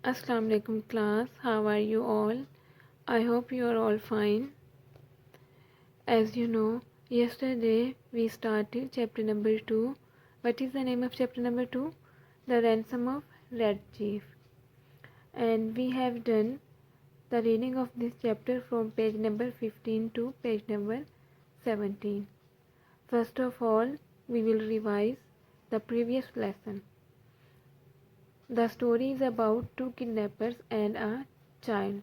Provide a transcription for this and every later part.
Assalamu alaikum class, how are you all? I hope you are all fine. As you know, yesterday we started chapter number 2. What is the name of chapter number 2? The Ransom of Red Chief. And we have done the reading of this chapter from page number 15 to page number 17. First of all, we will revise the previous lesson. The story is about two kidnappers and a child.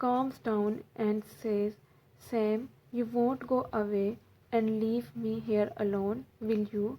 calms down and says, Sam, you won't go away and leave me here alone, will you?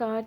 caught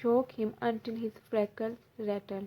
shook him until his freckles rattled,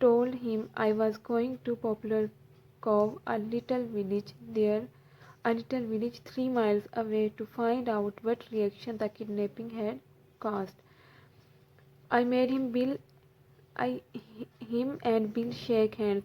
told him I was going to Poplar Cove, a little village 3 miles away, to find out what reaction the kidnapping had caused. I made him and Bill shake hands.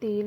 3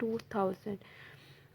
2,000।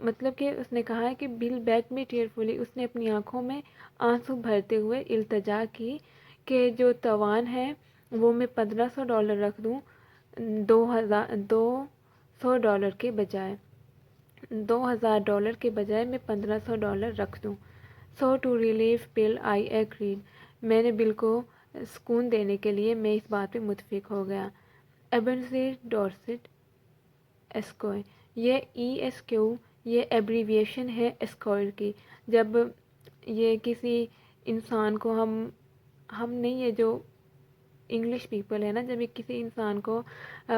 مطلب کہ اس نے کہا ہے کہ بل bag می ٹیئرفلی، اس نے اپنی آنکھوں میں آنسو بھرتے ہوئے التجا کی کہ جو توان ہے وہ میں $1500 رکھ دوں، $200 کے بجائے، $2000 کے بجائے میں $1500 رکھ دوں. So to relieve Bill I agreed, میں نے بل کو سکون دینے کے لیے میں اس بات پہ متفق ہو گیا. ایبنزر ڈورسٹ اسکوائر، یہ ESQ یہ ایبریویشن ہے اسکوائر کی. جب یہ کسی انسان کو ہم نہیں، یہ جو انگلش پیپل ہے نا، جب یہ کسی انسان کو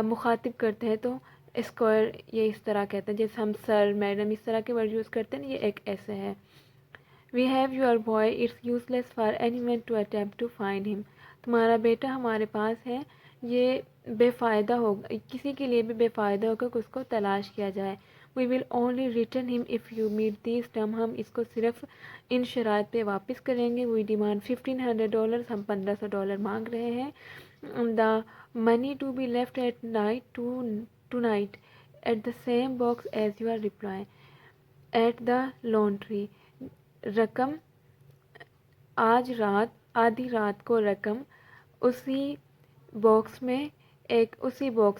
مخاطب کرتے ہیں تو اسکوائر یہ اس طرح کہتے ہیں، جیسے ہم سر میڈم اس طرح کے ورڈ یوز کرتے ہیں نا، یہ ایک ایسے ہے. We have your boy it's useless for anyone to attempt to find him, تمہارا بیٹا ہمارے پاس ہے، یہ بے فائدہ ہوگا، کسی کے لیے بھی بے فائدہ ہوگا کہ اس کو تلاش کیا جائے. وی ول اونلی ریٹرن ہم if you meet these term, ہم اس کو صرف ان شرائط پہ واپس کریں گے. وی ڈیمانڈ $1500، ہم $1500 مانگ رہے ہیں. The money to be left at night tonight at the same box as you are reply at the laundry, رقم آج رات، آدھی رات کو رقم اسی باکس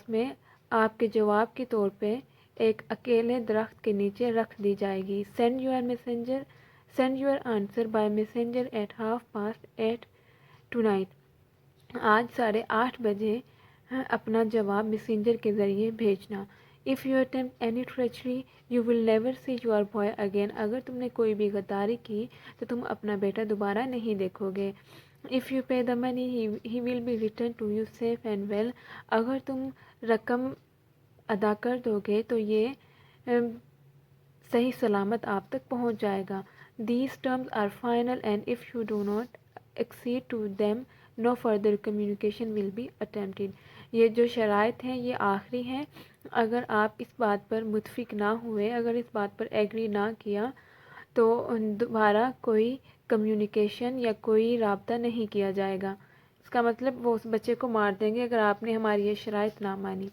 میں آپ کے جواب کے طور پہ ایک اکیلے درخت کے نیچے رکھ دی جائے گی. Send your answer by messenger at 8:30 tonight, آج 8:30 بجے اپنا جواب میسنجر کے ذریعے بھیجنا. If you attempt any treachery you will never see your boy again, اگر تم نے کوئی بھی غداری کی تو تم اپنا بیٹا دوبارہ نہیں دیکھو گے. If you pay the money he will be return to you safe and well, اگر تم رقم ادا کر دو گے تو یہ صحیح سلامت آپ تک پہنچ جائے گا. These terms are final and if you do not accede to them no further communication will be attempted, یہ جو شرائط ہیں یہ آخری ہیں، اگر آپ اس بات پر متفق نہ ہوئے، اگر اس بات پر ایگری نہ کیا تو دوبارہ کوئی کمیونیکیشن یا کوئی رابطہ نہیں کیا جائے گا. اس کا مطلب وہ اس بچے کو مار دیں گے اگر آپ نے ہماری یہ شرائط نہ مانی.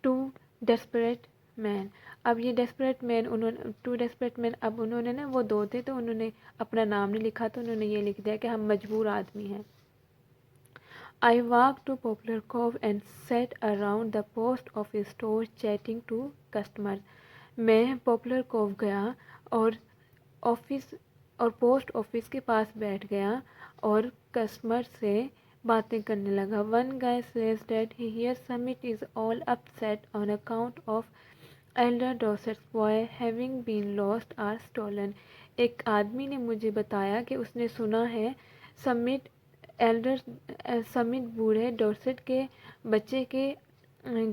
ٹو ڈیسپریٹ مین، اب یہ ڈیسپریٹ مین اب انہوں نے نا، وہ دو تھے تو انہوں نے اپنا نام نہیں لکھا تو انہوں نے یہ لکھ دیا کہ ہم مجبور آدمی ہیں. I walked to Poplar Cove and sat around the post office store chatting to customers. میں پاپولر کوو گیا اور پوسٹ آفس کے پاس بیٹھ گیا اور کسٹمر سے باتیں کرنے لگا. One guy says that he hears Summit is all upset on account of elder Dorset's boy having been lost or stolen. ایک آدمی نے مجھے بتایا کہ اس نے سنا ہے سمٹ بوڑھے ڈورسٹ کے بچے کے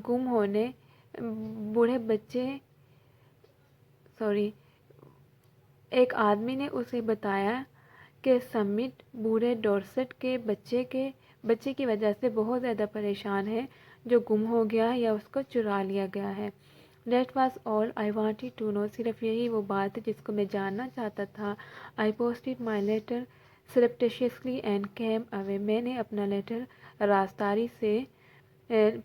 گم ہونے، ایک آدمی نے اسے بتایا کہ سمٹ بوڑھے ڈورسٹ کے بچے کی وجہ سے بہت زیادہ پریشان ہے جو گم ہو گیا ہے یا اس کو چرا لیا گیا ہے. That was all I wanted to know، صرف یہی وہ بات ہے جس کو میں جاننا چاہتا تھا. I posted my letter surreptitiously and came away، میں نے اپنا لیٹر رازداری سے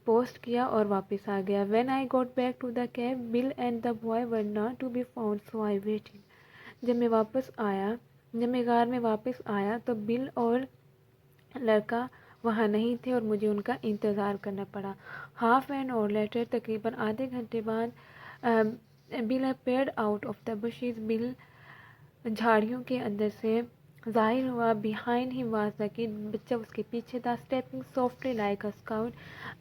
پوسٹ کیا اور واپس آ گیا. When I got back to the cab Bill and the boy were not to be found so I waited، جب میں غار میں واپس آیا تو بل اور لڑکا وہاں نہیں تھے اور مجھے ان کا انتظار کرنا پڑا. Half an hour later، تقریباً آدھے گھنٹے بعد Bill appeared out of the bushes، بل جھاڑیوں کے اندر سے ظاہر ہوا. Behind him was the kid، بچہ اس کے پیچھے تھا. Stepping softly like a scout،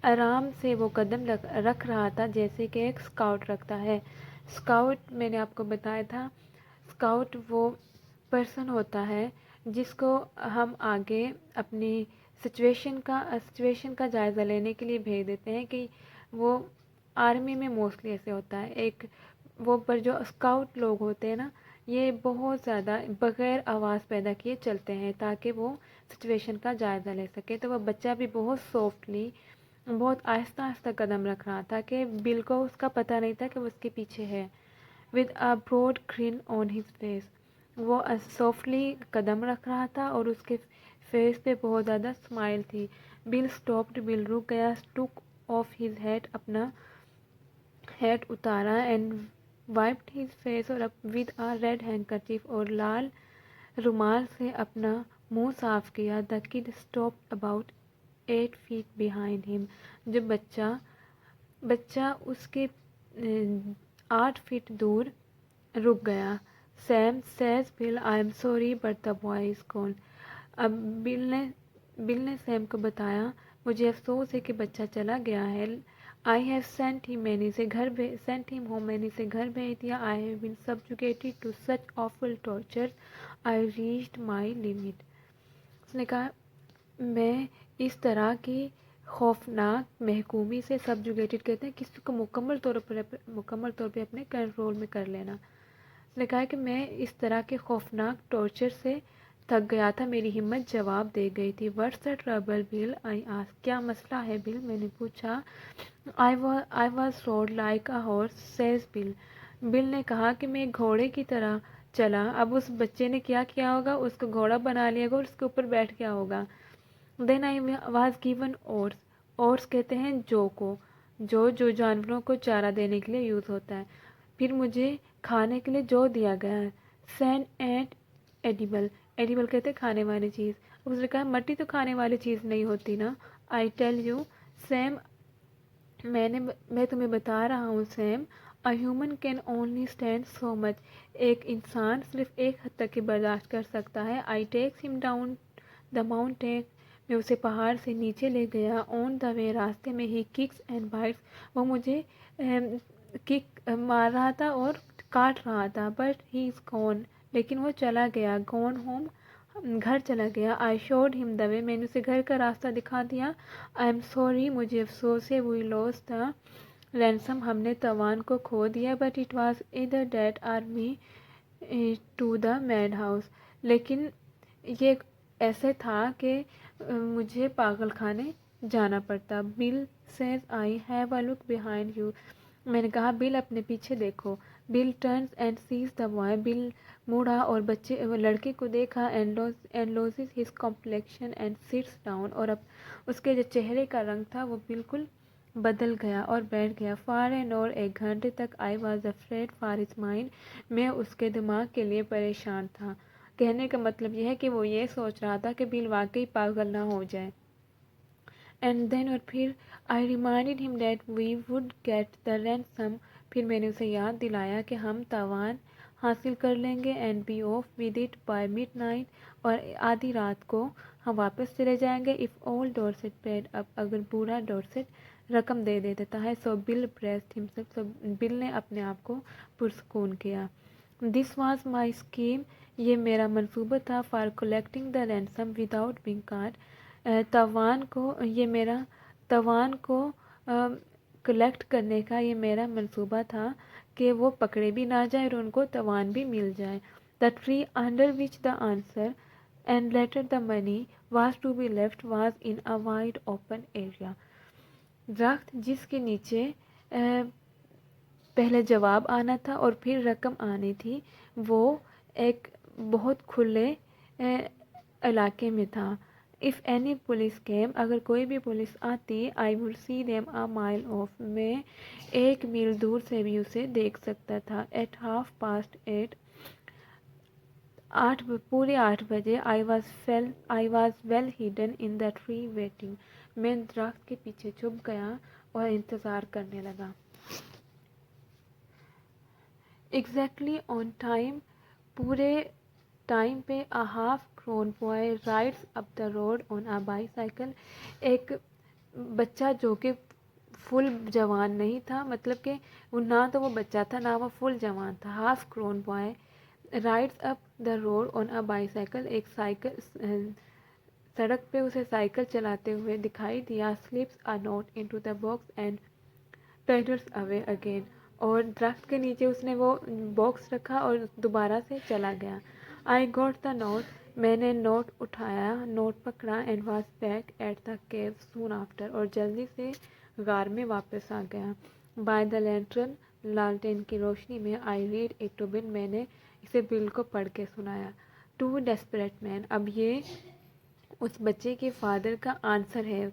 آرام سے وہ قدم رکھ رہا تھا جیسے کہ ایک اسکاؤٹ رکھتا ہے. اسکاؤٹ میں نے آپ کو بتایا تھا، اسکاؤٹ وہ پرسن ہوتا ہے جس کو ہم آگے اپنی سچویشن کا جائزہ لینے کے لیے بھیج دیتے ہیں، کہ وہ آرمی میں موسٹلی ایسے ہوتا ہے. ایک وہ پر جو اسکاؤٹ لوگ ہوتے ہیں نا، یہ بہت زیادہ بغیر آواز پیدا کیے چلتے ہیں تاکہ وہ سچویشن کا جائزہ لے سکے. تو وہ بچہ بھی بہت سافٹلی، بہت آہستہ آہستہ قدم رکھ رہا تھا کہ بل کو اس کا پتہ نہیں تھا کہ وہ اس کے پیچھے ہے. with a broad grin on his face، وہ سافٹلی قدم رکھ رہا تھا اور اس کے فیس پہ بہت زیادہ اسمائل تھی. بل اسٹاپڈ، بل رک گیا. took off his hat، اپنا ہیٹ اتارا. and wiped his face اور with a red handkerchief اور لال رومال سے اپنا منہ صاف کیا. The kid stopped about 8 feet behind him. جو بچہ اس کے 8 فٹ دور رک گیا. Sam says Bill, I'm sorry but the boy is gone. اب بل نے سیم کو بتایا مجھے افسوس ہے کہ بچہ چلا گیا ہے. I have sent him home میں نے اسے گھر بھیج دیا. I have been subjugated to such awful torture. I reached my limit. اس نے کہا میں اس طرح کی خوفناک محکومی سے سبجوگیٹڈ کہتے ہیں کسی کو مکمل طور پہ اپنے کنٹرول میں کر لینا. اس نے کہا کہ میں اس طرح کے خوفناک ٹارچر سے تھک گیا تھا. میری ہمت جواب دے گئی تھی. What's the trouble, Bill? I asked. کیا مسئلہ ہے بل؟ میں نے پوچھا. I was rode like a horse, says Bill. بل نے کہا کہ میں گھوڑے کی طرح چلا. اب اس بچے نے کیا کیا ہوگا؟ اس کو گھوڑا بنا لیا ہوگا اور اس کے اوپر بیٹھ گیا ہوگا. Then I was given oats. oats کہتے ہیں جو کو جو جانوروں کو چارہ دینے کے لیے یوز ہوتا ہے. پھر مجھے کھانے کے لیے جو دیا گیا. Sand and edible. ایڈیبل کہتے ہیں کھانے والی چیز. اس نے کہا مٹی تو کھانے والی چیز نہیں ہوتی نا. I tell you, Sam, میں تمہیں بتا رہا ہوں same. A human can only stand so much. ایک انسان صرف ایک حد تک ہی برداشت کر سکتا ہے. I takes him down the mountain. میں اسے پہاڑ سے نیچے لے گیا. On the way راستے میں he kicks and bites. وہ مجھے کک مار رہا تھا اور کاٹ رہا تھا. But he is gone. لیکن وہ چلا گیا. Gone home. گھر چلا گیا. I showed him the way. میں نے اسے گھر کا راستہ دکھا دیا. I'm sorry. مجھے افسوس ہے. We lost the ransom. ہم نے توان کو کھو دیا. But it was either that or me to the madhouse. لیکن یہ ایسے تھا کہ مجھے پاگل خانے جانا پڑتا. Bill says I have a look behind you. میں نے کہا بل اپنے پیچھے دیکھو. Bill turns and sees the boy. بل مڑا اور لڑکے کو دیکھا. and loses his complexion and sits down. اور اب اس کے جو چہرے کا رنگ تھا وہ بالکل بدل گیا اور بیٹھ گیا. for an hour. 1 گھنٹے تک. I was afraid for his mind. میں اس کے دماغ کے لیے پریشان تھا. کہنے کا مطلب یہ ہے کہ وہ یہ سوچ رہا تھا کہ بل واقعی پاگل نہ ہو جائے. and then اور پھر I reminded him that we would get the ransom. پھر میں نے اسے یاد دلایا کہ ہم تاوان حاصل کر لیں گے. and be off with it by midnight. اور آدھی رات کو ہم واپس چلے جائیں گے. if all Dorset paid up. اگر پورا ڈورسٹ رقم دے دیتا ہے. so Bill braced himself. so بل نے اپنے آپ کو پرسکون کیا. this was my scheme. یہ میرا منصوبہ تھا. for collecting the ransom without being caught. توان کو کلیکٹ کرنے کا یہ میرا منصوبہ تھا کہ وہ پکڑے بھی نہ جائے اور ان کو توان بھی مل جائے. The tree under which the answer and later the money was to be left was in a wide open area. درخت جس کے نیچے پہلے جواب آنا تھا اور پھر رقم آنی تھی وہ ایک بہت کھلے علاقے میں تھا. if any police came. اگر کوئی بھی پولیس آتی. I would see them a mile off. میں 1 میل دور سے بھی اسے دیکھ سکتا تھا. at 8:30. پورے 8 بجے. I was well hidden in the tree waiting. میں درخت کے پیچھے چھپ گیا اور انتظار کرنے لگا. exactly on time. پورے ٹائم پہ. a half grown boy rides up the road on a bicycle. ایک بچہ جو کہ فل جوان نہیں تھا, مطلب کہ نہ تو وہ بچہ تھا نہ وہ فل جوان تھا. half grown boy rides up the road on a bicycle. ایک سڑک پہ اسے سائیکل چلاتے ہوئے دکھائی دیا. slips a note into the box and pedals away again. اور درخت کے نیچے اس نے وہ باکس رکھا اور دوبارہ سے چلا گیا. I got the note. میں نے نوٹ اٹھایا, نوٹ پکڑا. and was back at the cave soon after. اور جلدی سے غار میں واپس آ گیا. by the lantern. لالٹین کی روشنی میں. I read it to Bill. میں نے اسے بل کو پڑھ کے سنایا. two desperate men. اب یہ اس بچے کے فادر کا آنسر ہے.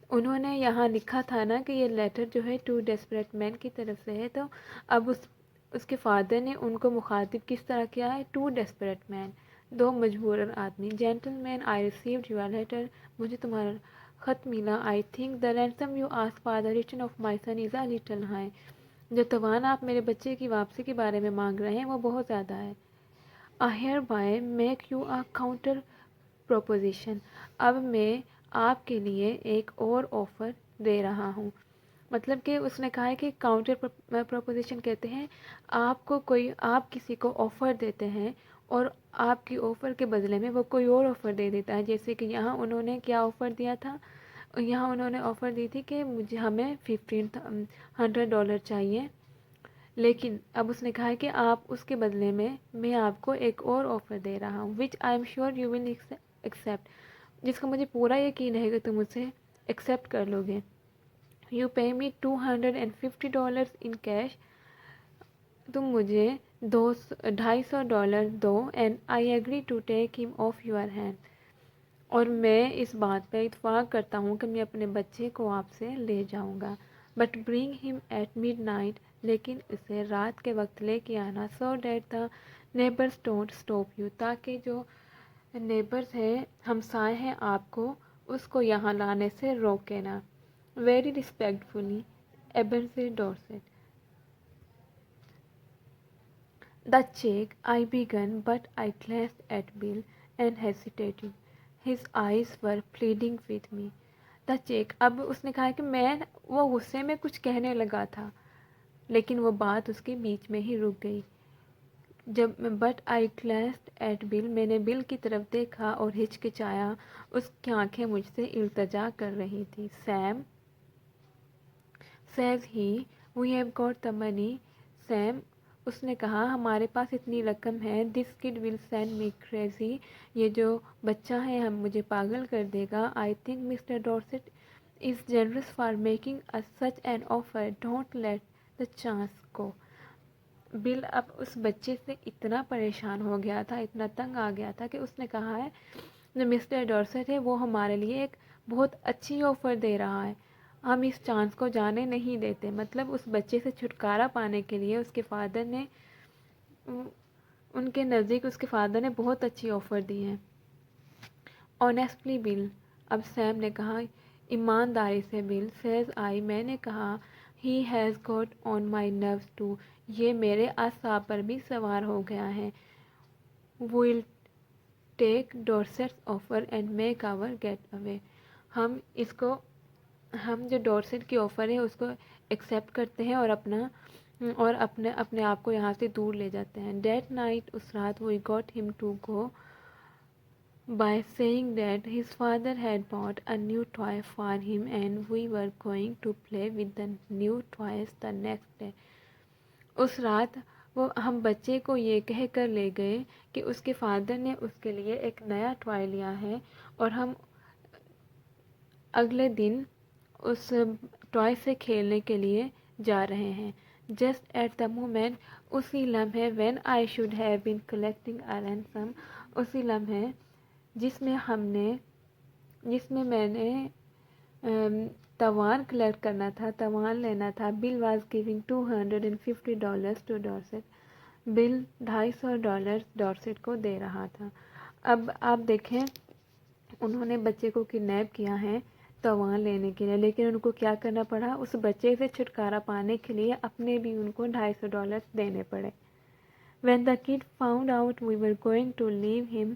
انہوں نے یہاں لکھا تھا نا کہ یہ لیٹر جو ہے 2 desperate men کی طرف سے ہے, تو اب اس اس کے فادر نے ان کو مخاطب کس طرح کیا ہے؟ ٹو ڈیسپریٹ مین، دو مجبور آدمی. Gentleman I received your letter, مجھے تمہارا خط ملا. I think the ransom you ask for the return of my son is a little high, جو توان آپ میرے بچے کی واپسی کے بارے میں مانگ رہے ہیں وہ بہت زیادہ ہے. I hereby make you a counter proposition, اب میں آپ کے لیے ایک اور آفر دے رہا ہوں. مطلب کہ اس نے کہا ہے کہ کاؤنٹر پروپوزیشن کہتے ہیں آپ کسی کو آفر دیتے ہیں اور آپ کی آفر کے بدلے میں وہ کوئی اور آفر دے دیتا ہے. جیسے کہ یہاں انہوں نے کیا آفر دیا تھا؟ یہاں انہوں نے آفر دی تھی کہ ہمیں $1,500 چاہیے، لیکن اب اس نے کہا ہے کہ آپ اس کے بدلے میں آپ کو ایک اور آفر دے رہا ہوں which I am sure you will accept، جس کا مجھے پورا یقین ہے کہ تم اسے ایکسیپٹ کر لو گے. You pay me $250 in cash، تم مجھے $250 دو and I agree to take him off your hand، اور میں اس بات پہ اتفاق کرتا ہوں کہ میں اپنے بچے کو آپ سے لے جاؤں گا. But bring him at midnight، لیکن اسے رات کے وقت لے کے آنا. So that the neighbors don't stop you، تاکہ جو نیبرز ہیں، ہمسائے ہیں، آپ کو اس کو یہاں لانے سے روکے نا. Very respectfully Ebenezer Dorset. The check I began, but I glanced at Bill and hesitated. His eyes were pleading with me. The check، اب اس نے کہا کہ وہ غصے میں کچھ کہنے لگا تھا، لیکن وہ بات اس کے بیچ میں ہی رک گئی. But I glanced at Bill، میں نے بل کی طرف دیکھا اور ہچکچایا. اس کی آنکھیں مجھ سے التجا کر رہی تھی. Sam says he we have got the money، Sam اس نے کہا ہمارے پاس اتنی رقم ہے. This kid will send me crazy، یہ جو بچہ ہے مجھے پاگل کر دے گا. I think Mr. Dorset is generous for making us such an offer. Don't let the chance go. بل اب اس بچے سے اتنا پریشان ہو گیا تھا، اتنا تنگ آ گیا تھا کہ اس نے کہا ہے جو مسٹر ڈارسٹ ہے وہ ہمارے لیے ایک بہت اچھی آفر دے رہا ہے، ہم اس چانس کو جانے نہیں دیتے. مطلب اس بچے سے چھٹکارا پانے کے لیے اس کے فادر نے ان کے نزدیک اس کے فادر نے بہت اچھی آفر دی ہے. آنیسٹلی بل، اب سیم نے کہا ایمانداری سے. بل سیز آئی، میں نے کہا he has got on my nerves too, یہ میرے اعصاب پر بھی سوار ہو گیا ہے. We'll take Dorset's offer and make our getaway, ہم جو ڈورسٹ کی آفر ہے اس کو ایکسیپٹ کرتے ہیں اور اپنے آپ کو یہاں سے دور لے جاتے ہیں. دیٹ نائٹ، اس رات we got him to go by saying that his father had bought a new toy for him and we were going to play with the new toys the next day. اس رات ہم بچے کو یہ کہہ کر لے گئے کہ اس کے فادر نے اس کے لیے ایک نیا ٹوائے لیا ہے اور ہم اگلے دن اس ٹوائے سے کھیلنے کے لیے جا رہے ہیں. جسٹ ایٹ دا مومنٹ، اسی لمحے when I should have been collecting a ransom، اسی لمحے جس میں میں نے توان کلیکٹ کرنا تھا، توان لینا تھا. بل was giving $250 to Durst, bill $250 Durst کو دے رہا تھا. اب آپ دیکھیں انہوں نے بچے کو کڈنیپ کیا ہے توان لینے کے لیے، لیکن ان کو کیا کرنا پڑا؟ اس بچے سے چھٹکارا پانے کے لیے اپنے بھی ان کو $250 دینے پڑے. When the kid found out we were going to leave him،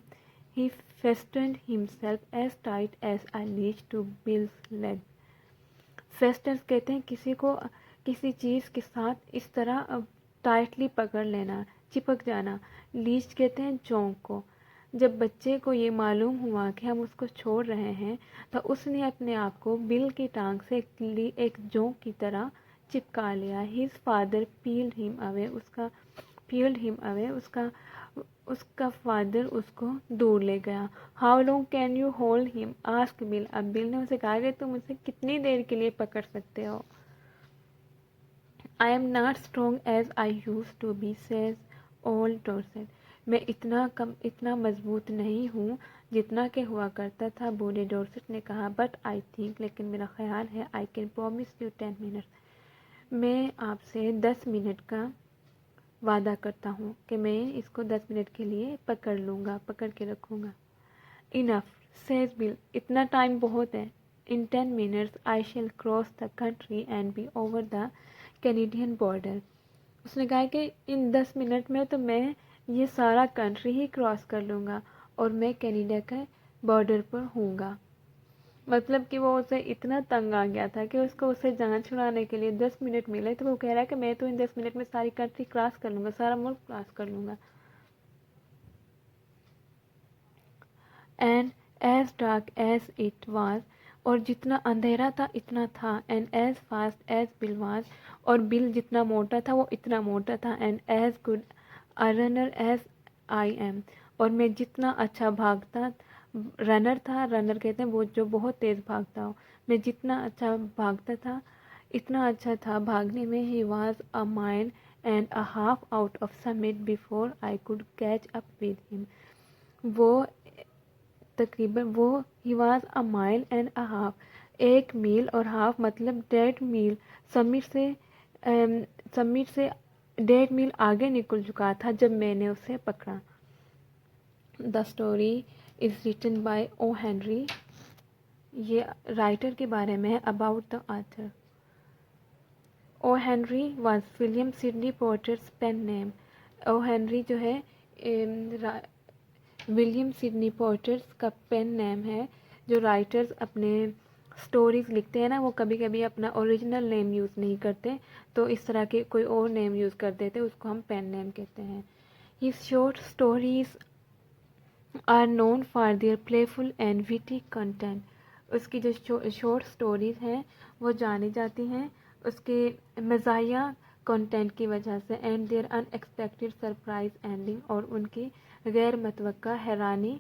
he fastened himself as tight as a leash to Bill's leg. Fasten کہتے ہیں کسی کو کسی چیز کے ساتھ اس طرح ٹائٹلی پکڑ لینا، چپک جانا. لیش کہتے ہیں چونک کو. جب بچے کو یہ معلوم ہوا کہ ہم اس کو چھوڑ رہے ہیں تو اس نے اپنے آپ کو بل کی ٹانگ سے ایک جونک کی طرح چپکا لیا. His father peeled him away، اس کا فادر اس کو دور لے گیا. How long can you hold him؟ asked Bill، اب بل نے اسے کہا کہ تم اسے کتنی دیر کے لیے پکڑ سکتے ہو. I am not strong as I used to be، says old Dorset، میں اتنا مضبوط نہیں ہوں جتنا کہ ہوا کرتا تھا، بوڑھے ڈورسٹ نے کہا. But I think، لیکن میرا خیال ہے I can promise you 10 minutes، میں آپ سے 10 منٹ کا وعدہ کرتا ہوں کہ میں اس کو 10 منٹ کے لیے پکڑ لوں گا، پکڑ کے رکھوں گا۔ Enough, says Bill. اتنا ٹائم بہت ہے۔ In 10 minutes I shall cross the country and be over the Canadian border. اس نے کہا کہ ان 10 منٹ میں تو میں یہ سارا کنٹری ہی کراس کر لوں گا اور میں کینیڈا کے بارڈر پر ہوں گا۔ مطلب کہ وہ اسے اتنا تنگ آ گیا تھا کہ اس کو اسے جان چھڑانے کے لیے 10 منٹ ملے، تو وہ کہہ رہا ہے کہ میں تو ان 10 منٹ میں ساری کنٹری کراس کر لوں گا، سارا ملک کراس کر لوں گا۔ And as dark as it was, اور جتنا اندھیرا تھا اتنا تھا۔ And as fast as Bill was, اور بل جتنا موٹا تھا وہ اتنا موٹا تھا۔ And as good a runner as I am, اور میں جتنا اچھا بھاگتا رنر تھا، رنر کہتے ہیں وہ جو بہت تیز بھاگتا ہو، میں جتنا اچھا بھاگتا تھا اتنا اچھا تھا بھاگنے میں۔ ہی واز اے مائل and a half out of summit before I could catch up with ہم، وہ تقریباً ہی واز اے مائل اینڈ اے ہاف، 1 میل اور ہاف مطلب 1.5 میل سمٹ سے 1.5 میل آگے نکل چکا تھا جب میں نے اسے پکڑا۔ The story is written by O Henry, یہ رائٹر کے بارے میں ہے، about the author. O Henry was William Sidney Porter's pen name, O Henry جو ہے ولیم سڈنی پورٹرز کا پین نیم ہے۔ جو رائٹرز اپنے سٹوریز لکھتے ہیں نا، وہ کبھی کبھی اپنا اوریجنل نیم یوز نہیں کرتے، تو اس طرح کے کوئی اور نیم یوز کر دیتے، اس کو ہم پین نیم کہتے ہیں۔ His short stories are known for their playful and witty content, اس کی جو شارٹ اسٹوریز ہیں وہ جانی جاتی ہیں اس کے مزاحیہ کنٹینٹ کی وجہ سے، and there in expected surprise ending, اور ان کی غیر متوقع حیرانی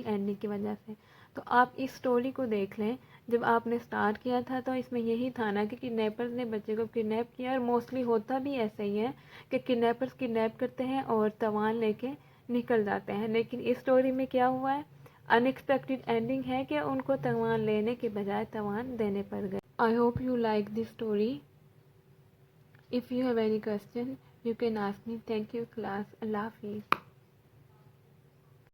اینڈنگ کی وجہ سے۔ تو آپ اس سٹوری کو دیکھ لیں، جب آپ نے سٹارٹ کیا تھا تو اس میں یہی تھا نا کہ کڈنیپرز نے بچے کو کڈنیپ کیا، اور موسٹلی ہوتا بھی ایسا ہی ہے کہ کڈنیپرز کڈنیپ کرتے ہیں اور توان لے کے نکل جاتے ہیں، لیکن اس سٹوری میں کیا ہوا ہے، ان ایکسپیکٹڈ اینڈنگ ہے کہ ان کو توان لینے کے بجائے توان دینے پڑ گئے۔ I hope you like this story. If you have any question, you can ask me. Thank you class. Allah Hafiz.